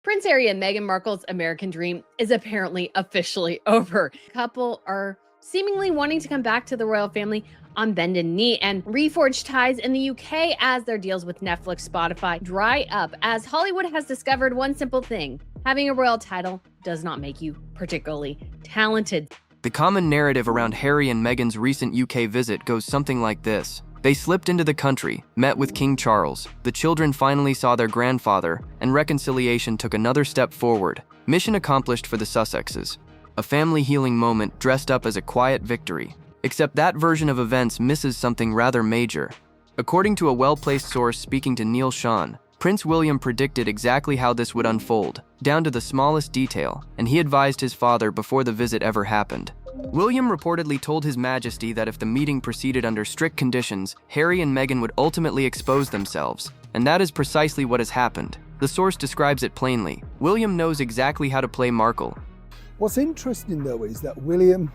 Prince Harry and Meghan Markle's American dream is apparently officially over. The couple are seemingly wanting to come back to the royal family on bended knee and reforge ties in the UK as their deals with Netflix, Spotify dry up, as Hollywood has discovered one simple thing: having a royal title does not make you particularly talented. The common narrative around Harry and Meghan's recent UK visit goes something like this. They slipped into the country, met with King Charles, the children finally saw their grandfather, and reconciliation took another step forward. Mission accomplished for the Sussexes. A family healing moment dressed up as a quiet victory. Except that version of events misses something rather major. According to a well-placed source speaking to Neil Sean, Prince William predicted exactly how this would unfold, down to the smallest detail, and he advised his father before the visit ever happened. William reportedly told His Majesty that if the meeting proceeded under strict conditions, Harry and Meghan would ultimately expose themselves, and that is precisely what has happened. The source describes it plainly. William knows exactly how to play Markle. What's interesting though is that William,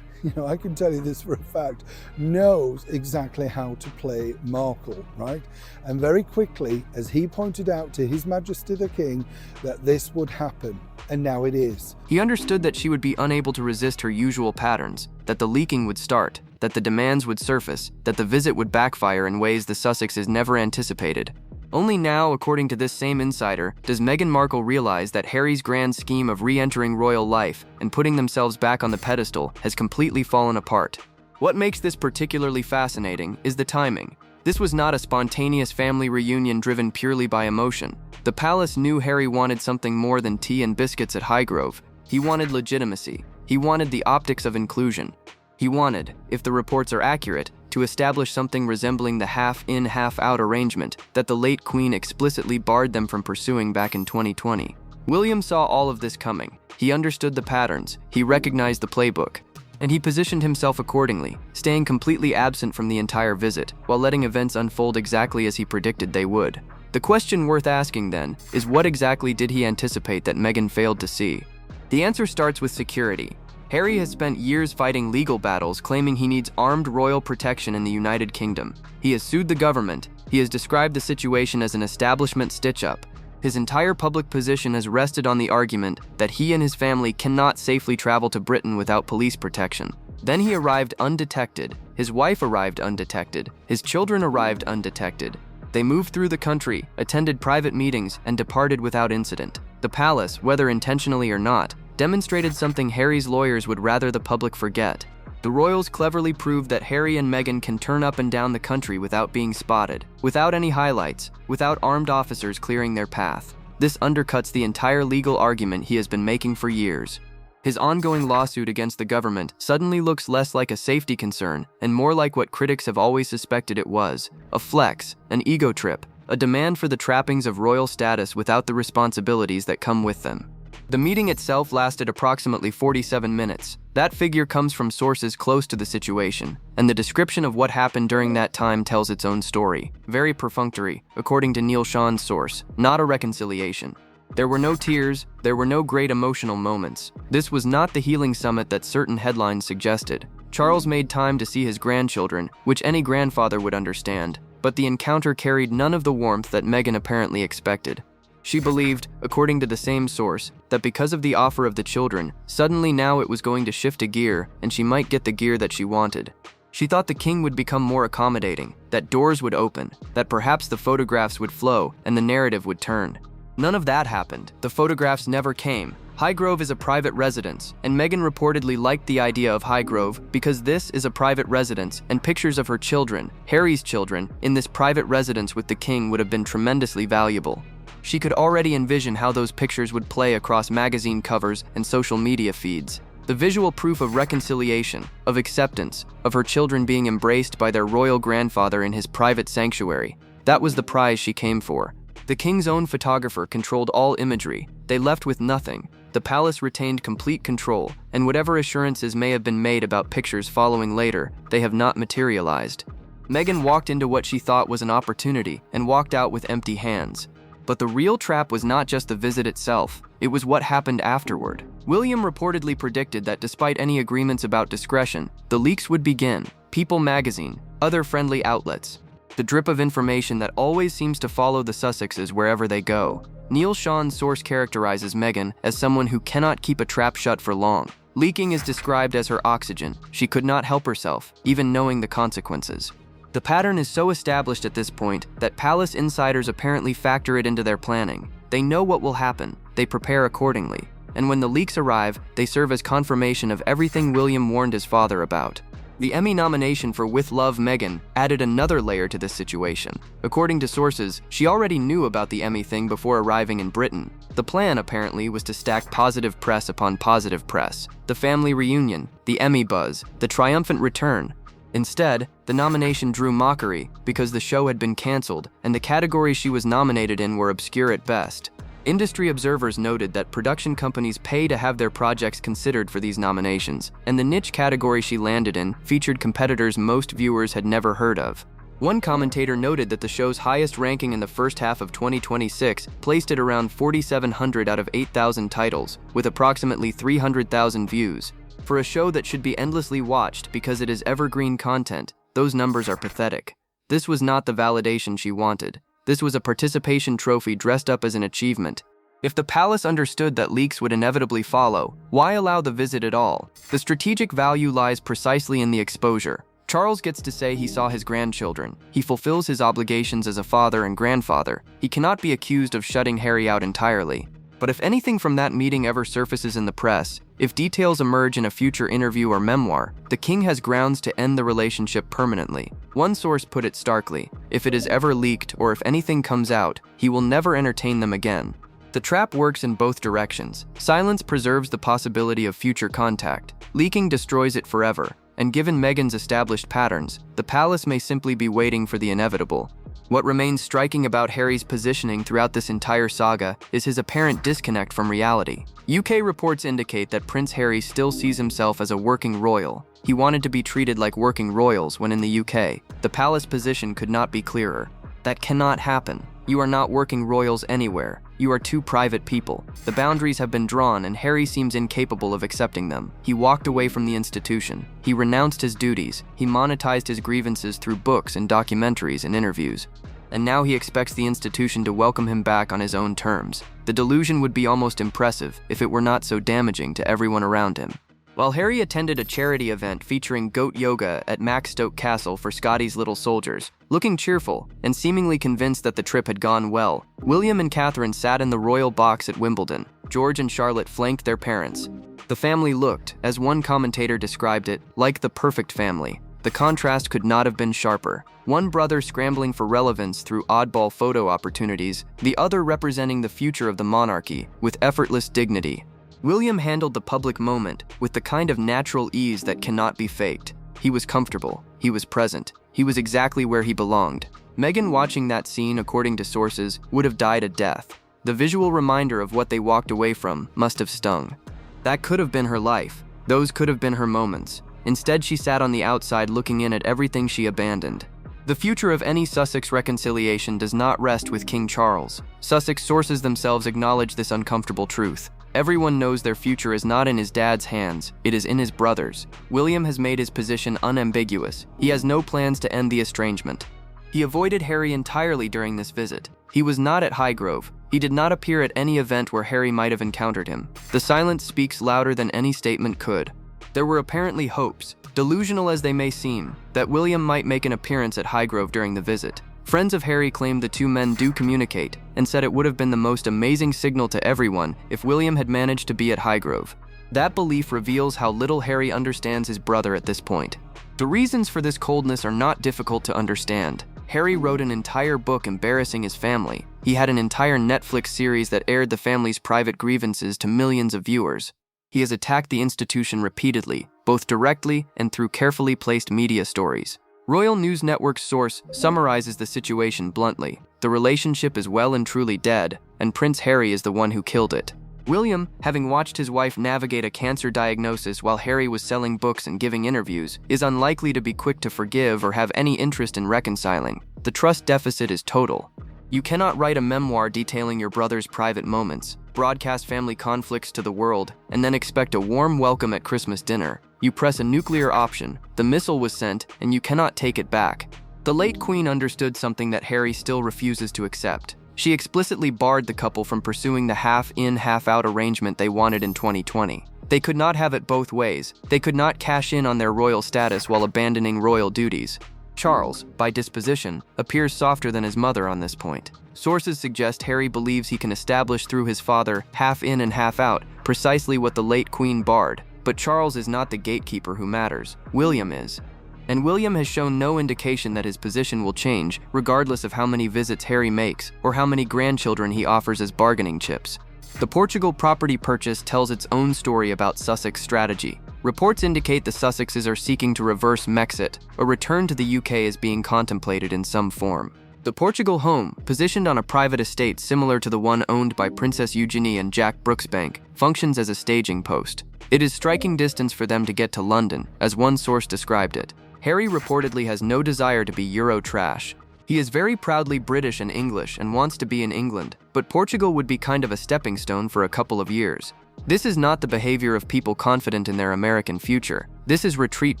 I can tell you this for a fact, knows exactly how to play Markle, right? And very quickly, as he pointed out to His Majesty the King, that this would happen, and now it is. He understood that she would be unable to resist her usual patterns, that the leaking would start, that the demands would surface, that the visit would backfire in ways the Sussexes never anticipated. Only now, according to this same insider, does Meghan Markle realize that Harry's grand scheme of re-entering royal life and putting themselves back on the pedestal has completely fallen apart. What makes this particularly fascinating is the timing. This was not a spontaneous family reunion driven purely by emotion. The palace knew Harry wanted something more than tea and biscuits at Highgrove. He wanted legitimacy. He wanted the optics of inclusion. He wanted, if the reports are accurate, to establish something resembling the half-in, half-out arrangement that the late Queen explicitly barred them from pursuing back in 2020. William saw all of this coming. He understood the patterns, he recognized the playbook, and he positioned himself accordingly, staying completely absent from the entire visit, while letting events unfold exactly as he predicted they would. The question worth asking then is, what exactly did he anticipate that Meghan failed to see? The answer starts with security. Harry has spent years fighting legal battles claiming he needs armed royal protection in the United Kingdom. He has sued the government. He has described the situation as an establishment stitch-up. His entire public position has rested on the argument that he and his family cannot safely travel to Britain without police protection. Then he arrived undetected. His wife arrived undetected. His children arrived undetected. They moved through the country, attended private meetings, and departed without incident. The palace, whether intentionally or not, demonstrated something Harry's lawyers would rather the public forget. The royals cleverly proved that Harry and Meghan can turn up and down the country without being spotted, without any highlights, without armed officers clearing their path. This undercuts the entire legal argument he has been making for years. His ongoing lawsuit against the government suddenly looks less like a safety concern and more like what critics have always suspected it was: a flex, an ego trip, a demand for the trappings of royal status without the responsibilities that come with them. The meeting itself lasted approximately 47 minutes. That figure comes from sources close to the situation, and the description of what happened during that time tells its own story. Very perfunctory, according to Neil Sean's source, not a reconciliation. There were no tears, there were no great emotional moments. This was not the healing summit that certain headlines suggested. Charles made time to see his grandchildren, which any grandfather would understand, but the encounter carried none of the warmth that Meghan apparently expected. She believed, according to the same source, that because of the offer of the children, suddenly now it was going to shift a gear and she might get the gear that she wanted. She thought the king would become more accommodating, that doors would open, that perhaps the photographs would flow and the narrative would turn. None of that happened. The photographs never came. Highgrove is a private residence, and Meghan reportedly liked the idea of Highgrove because this is a private residence, and pictures of her children, Harry's children, in this private residence with the king would have been tremendously valuable. She could already envision how those pictures would play across magazine covers and social media feeds. The visual proof of reconciliation, of acceptance, of her children being embraced by their royal grandfather in his private sanctuary. That was the prize she came for. The king's own photographer controlled all imagery. They left with nothing. The palace retained complete control, and whatever assurances may have been made about pictures following later, they have not materialized. Meghan walked into what she thought was an opportunity and walked out with empty hands. But the real trap was not just the visit itself, it was what happened afterward. William reportedly predicted that despite any agreements about discretion, the leaks would begin. People magazine, other friendly outlets. the drip of information that always seems to follow the Sussexes wherever they go. Neil Sean's source characterizes Meghan as someone who cannot keep a trap shut for long. Leaking is described as her oxygen. She could not help herself, even knowing the consequences. The pattern is so established at this point that palace insiders apparently factor it into their planning. They know what will happen, they prepare accordingly, and when the leaks arrive, they serve as confirmation of everything William warned his father about. The Emmy nomination for With Love Meghan added another layer to this situation. According to sources, she already knew about the Emmy thing before arriving in Britain. The plan, apparently, was to stack positive press upon positive press. The family reunion, the Emmy buzz, the triumphant return. Instead, the nomination drew mockery because the show had been canceled and the categories she was nominated in were obscure at best. Industry observers noted that production companies pay to have their projects considered for these nominations, and the niche category she landed in featured competitors most viewers had never heard of. One commentator noted that the show's highest ranking in the first half of 2026 placed it around 4,700 out of 8,000 titles, with approximately 300,000 views. For a show that should be endlessly watched because it is evergreen content, those numbers are pathetic. This was not the validation she wanted. This was a participation trophy dressed up as an achievement. If the palace understood that leaks would inevitably follow, why allow the visit at all? The strategic value lies precisely in the exposure. Charles gets to say he saw his grandchildren. He fulfills his obligations as a father and grandfather. He cannot be accused of shutting Harry out entirely. But if anything from that meeting ever surfaces in the press, if details emerge in a future interview or memoir, the king has grounds to end the relationship permanently. One source put it starkly: if it is ever leaked or if anything comes out, he will never entertain them again. The trap works in both directions. Silence preserves the possibility of future contact. Leaking destroys it forever. And given Meghan's established patterns, the palace may simply be waiting for the inevitable. What remains striking about Harry's positioning throughout this entire saga is his apparent disconnect from reality. UK reports indicate that Prince Harry still sees himself as a working royal. He wanted to be treated like working royals when in the UK. The palace position could not be clearer. That cannot happen. You are not working royals anywhere. You are two private people. The boundaries have been drawn and Harry seems incapable of accepting them. He walked away from the institution. He renounced his duties. He monetized his grievances through books and documentaries and interviews. And now he expects the institution to welcome him back on his own terms. The delusion would be almost impressive if it were not so damaging to everyone around him. While Harry attended a charity event featuring goat yoga at Maxstoke Castle for Scotty's little soldiers, looking cheerful and seemingly convinced that the trip had gone well, William and Catherine sat in the royal box at Wimbledon. George and Charlotte flanked their parents. The family looked, as one commentator described it, like the perfect family. The contrast could not have been sharper. One brother scrambling for relevance through oddball photo opportunities, the other representing the future of the monarchy with effortless dignity. William handled the public moment with the kind of natural ease that cannot be faked. He was comfortable. He was present. He was exactly where he belonged. Meghan, watching that scene, according to sources, would have died a death. The visual reminder of what they walked away from must have stung. That could have been her life. Those could have been her moments. Instead, she sat on the outside looking in at everything she abandoned. The future of any Sussex reconciliation does not rest with King Charles. Sussex sources themselves acknowledge this uncomfortable truth. Everyone knows their future is not in his dad's hands, it is in his brother's. William has made his position unambiguous. He has no plans to end the estrangement. He avoided Harry entirely during this visit. He was not at Highgrove. He did not appear at any event where Harry might have encountered him. The silence speaks louder than any statement could. There were apparently hopes, delusional as they may seem, that William might make an appearance at Highgrove during the visit. Friends of Harry claimed the two men do communicate and said it would have been the most amazing signal to everyone if William had managed to be at Highgrove. That belief reveals how little Harry understands his brother at this point. The reasons for this coldness are not difficult to understand. Harry wrote an entire book embarrassing his family. He had an entire Netflix series that aired the family's private grievances to millions of viewers. He has attacked the institution repeatedly, both directly and through carefully placed media stories. Royal News Network's source summarizes the situation bluntly. The relationship is well and truly dead, and Prince Harry is the one who killed it. William, having watched his wife navigate a cancer diagnosis while Harry was selling books and giving interviews, is unlikely to be quick to forgive or have any interest in reconciling. The trust deficit is total. You cannot write a memoir detailing your brother's private moments, broadcast family conflicts to the world, and then expect a warm welcome at Christmas dinner. You press a nuclear option, the missile was sent, and you cannot take it back. The late Queen understood something that Harry still refuses to accept. She explicitly barred the couple from pursuing the half-in, half-out arrangement they wanted in 2020. They could not have it both ways. They could not cash in on their royal status while abandoning royal duties. Charles, by disposition, appears softer than his mother on this point. Sources suggest Harry believes he can establish through his father, half in and half out, precisely what the late Queen barred. But Charles is not the gatekeeper who matters. William is. And William has shown no indication that his position will change, regardless of how many visits Harry makes or how many grandchildren he offers as bargaining chips. The Portugal property purchase tells its own story about Sussex strategy. Reports indicate the Sussexes are seeking to reverse Mexit. A return to the UK is being contemplated in some form. The Portugal home, positioned on a private estate similar to the one owned by Princess Eugenie and Jack Brooksbank, functions as a staging post. It is striking distance for them to get to London, as one source described it. Harry reportedly has no desire to be Euro trash. He is very proudly British and English and wants to be in England, but Portugal would be kind of a stepping stone for a couple of years. This is not the behavior of people confident in their American future. This is retreat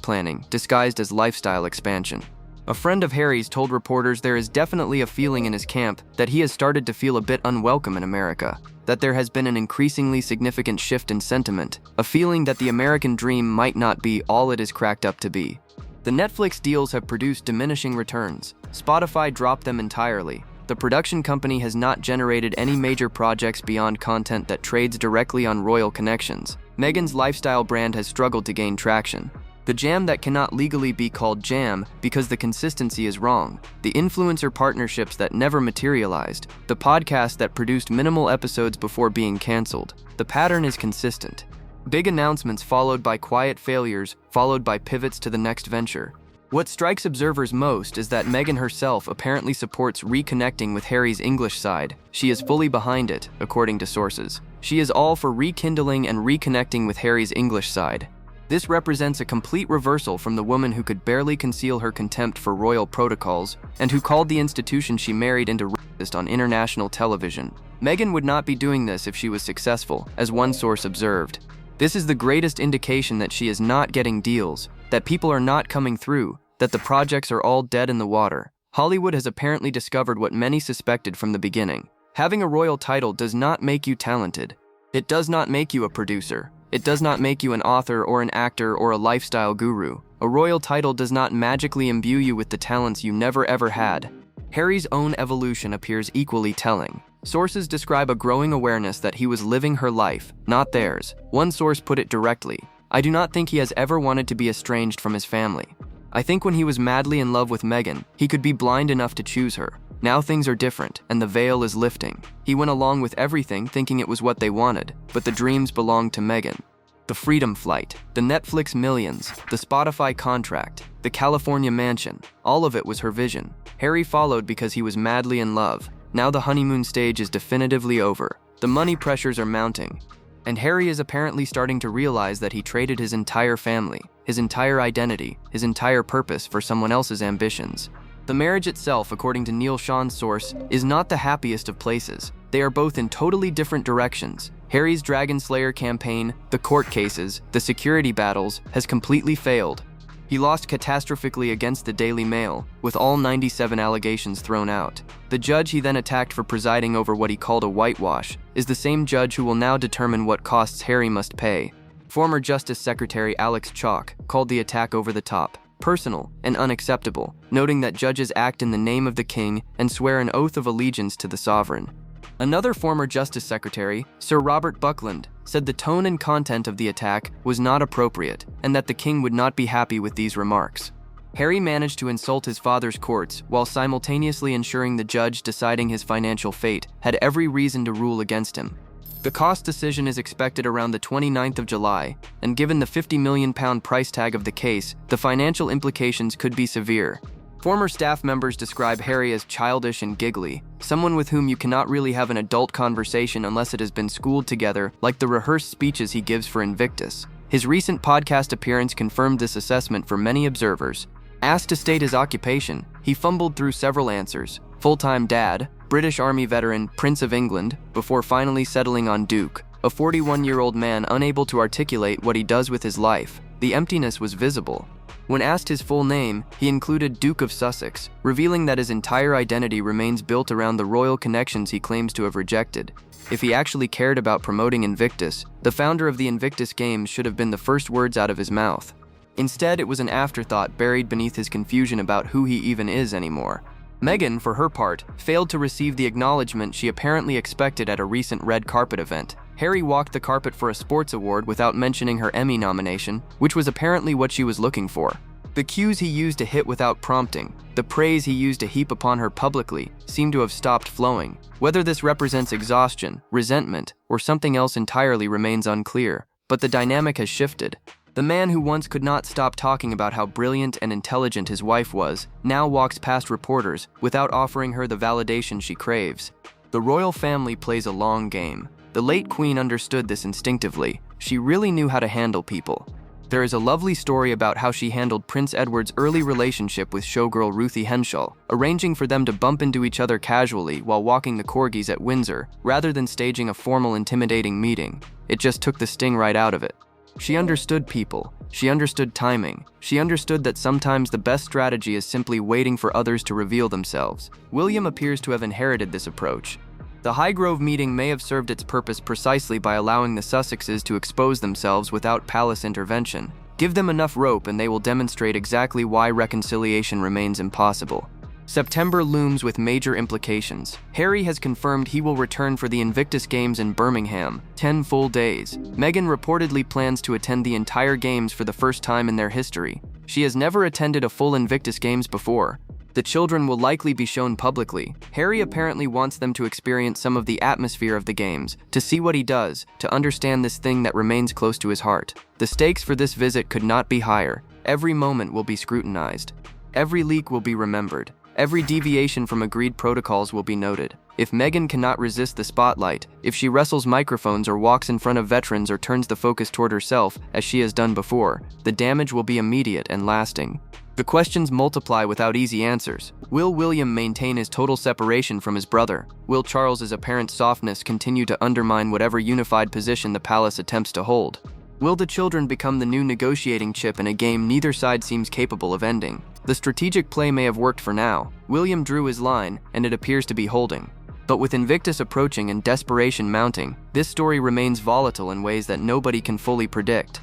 planning, disguised as lifestyle expansion. A friend of Harry's told reporters there is definitely a feeling in his camp that he has started to feel a bit unwelcome in America, that there has been an increasingly significant shift in sentiment, a feeling that the American dream might not be all it is cracked up to be. The Netflix deals have produced diminishing returns. Spotify dropped them entirely. The production company has not generated any major projects beyond content that trades directly on royal connections. Meghan's lifestyle brand has struggled to gain traction. The jam that cannot legally be called jam because the consistency is wrong. The influencer partnerships that never materialized. The podcast that produced minimal episodes before being canceled. The pattern is consistent. Big announcements followed by quiet failures, followed by pivots to the next venture. What strikes observers most is that Meghan herself apparently supports reconnecting with Harry's English side. She is fully behind it, according to sources. She is all for rekindling and reconnecting with Harry's English side. This represents a complete reversal from the woman who could barely conceal her contempt for royal protocols and who called the institution she married into racist on international television. Meghan would not be doing this if she was successful, as one source observed. This is the greatest indication that she is not getting deals, that people are not coming through, that the projects are all dead in the water. Hollywood has apparently discovered what many suspected from the beginning. Having a royal title does not make you talented. It does not make you a producer. It does not make you an author or an actor or a lifestyle guru. A royal title does not magically imbue you with the talents you never ever had. Harry's own evolution appears equally telling. Sources describe a growing awareness that he was living her life, not theirs. One source put it directly, "I do not think he has ever wanted to be estranged from his family. I think when he was madly in love with Meghan, he could be blind enough to choose her. Now things are different, and the veil is lifting. He went along with everything thinking it was what they wanted, but the dreams belonged to Meghan. The Freedom Flight, the Netflix millions, the Spotify contract, the California mansion, all of it was her vision. Harry followed because he was madly in love. Now the honeymoon stage is definitively over. The money pressures are mounting. And Harry is apparently starting to realize that he traded his entire family, his entire identity, his entire purpose for someone else's ambitions. The marriage itself, according to Neil Sean's source, is not the happiest of places. They are both in totally different directions. Harry's Dragon Slayer campaign, the court cases, the security battles, has completely failed. He lost catastrophically against the Daily Mail, with all 97 allegations thrown out. The judge he then attacked for presiding over what he called a whitewash is the same judge who will now determine what costs Harry must pay. Former Justice Secretary Alex Chalk called the attack over the top, personal, and unacceptable, noting that judges act in the name of the king and swear an oath of allegiance to the sovereign. Another former Justice Secretary, Sir Robert Buckland, said the tone and content of the attack was not appropriate and that the king would not be happy with these remarks. Harry managed to insult his father's courts while simultaneously ensuring the judge deciding his financial fate had every reason to rule against him. The cost decision is expected around the 29th of July, and given the £50 million price tag of the case, the financial implications could be severe. Former staff members describe Harry as childish and giggly, someone with whom you cannot really have an adult conversation unless it has been schooled together, like the rehearsed speeches he gives for Invictus. His recent podcast appearance confirmed this assessment for many observers. Asked to state his occupation, he fumbled through several answers: full-time dad, British Army veteran, Prince of England, before finally settling on Duke, a 41-year-old man unable to articulate what he does with his life. The emptiness was visible. When asked his full name, he included Duke of Sussex, revealing that his entire identity remains built around the royal connections he claims to have rejected. If he actually cared about promoting Invictus, the founder of the Invictus Games should have been the first words out of his mouth. Instead, it was an afterthought buried beneath his confusion about who he even is anymore. Meghan, for her part, failed to receive the acknowledgement she apparently expected at a recent red carpet event. Harry walked the carpet for a sports award without mentioning her Emmy nomination, which was apparently what she was looking for. The cues he used to hit without prompting, the praise he used to heap upon her publicly, seemed to have stopped flowing. Whether this represents exhaustion, resentment, or something else entirely remains unclear, but the dynamic has shifted. The man who once could not stop talking about how brilliant and intelligent his wife was, now walks past reporters without offering her the validation she craves. The royal family plays a long game. The late queen understood this instinctively. She really knew how to handle people. There is a lovely story about how she handled Prince Edward's early relationship with showgirl Ruthie Henshall, arranging for them to bump into each other casually while walking the corgis at Windsor, rather than staging a formal, intimidating meeting. It just took the sting right out of it. She understood people. She understood timing. She understood that sometimes the best strategy is simply waiting for others to reveal themselves. William appears to have inherited this approach. The Highgrove meeting may have served its purpose precisely by allowing the Sussexes to expose themselves without palace intervention. Give them enough rope and they will demonstrate exactly why reconciliation remains impossible. September looms with major implications. Harry has confirmed he will return for the Invictus Games in Birmingham, 10 full days. Meghan reportedly plans to attend the entire games for the first time in their history. She has never attended a full Invictus Games before. The children will likely be shown publicly. Harry apparently wants them to experience some of the atmosphere of the games, to see what he does, to understand this thing that remains close to his heart. The stakes for this visit could not be higher. Every moment will be scrutinized. Every leak will be remembered. Every deviation from agreed protocols will be noted. If Meghan cannot resist the spotlight, if she wrestles microphones or walks in front of veterans or turns the focus toward herself, as she has done before, the damage will be immediate and lasting. The questions multiply without easy answers. Will William maintain his total separation from his brother? Will Charles's apparent softness continue to undermine whatever unified position the palace attempts to hold? Will the children become the new negotiating chip in a game neither side seems capable of ending? The strategic play may have worked for now. William drew his line, and it appears to be holding. But with Invictus approaching and desperation mounting, this story remains volatile in ways that nobody can fully predict.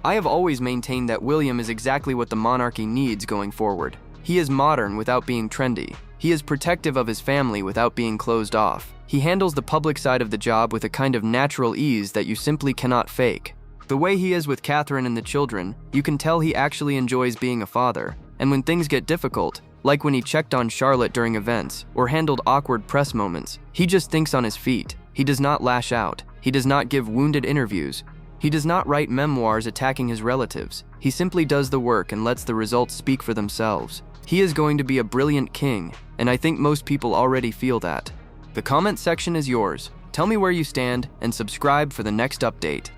I have always maintained that William is exactly what the monarchy needs going forward. He is modern without being trendy. He is protective of his family without being closed off. He handles the public side of the job with a kind of natural ease that you simply cannot fake. The way he is with Catherine and the children, you can tell he actually enjoys being a father. And when things get difficult, like when he checked on Charlotte during events or handled awkward press moments, he just thinks on his feet. He does not lash out. He does not give wounded interviews. He does not write memoirs attacking his relatives. He simply does the work and lets the results speak for themselves. He is going to be a brilliant king, and I think most people already feel that. The comment section is yours. Tell me where you stand and subscribe for the next update.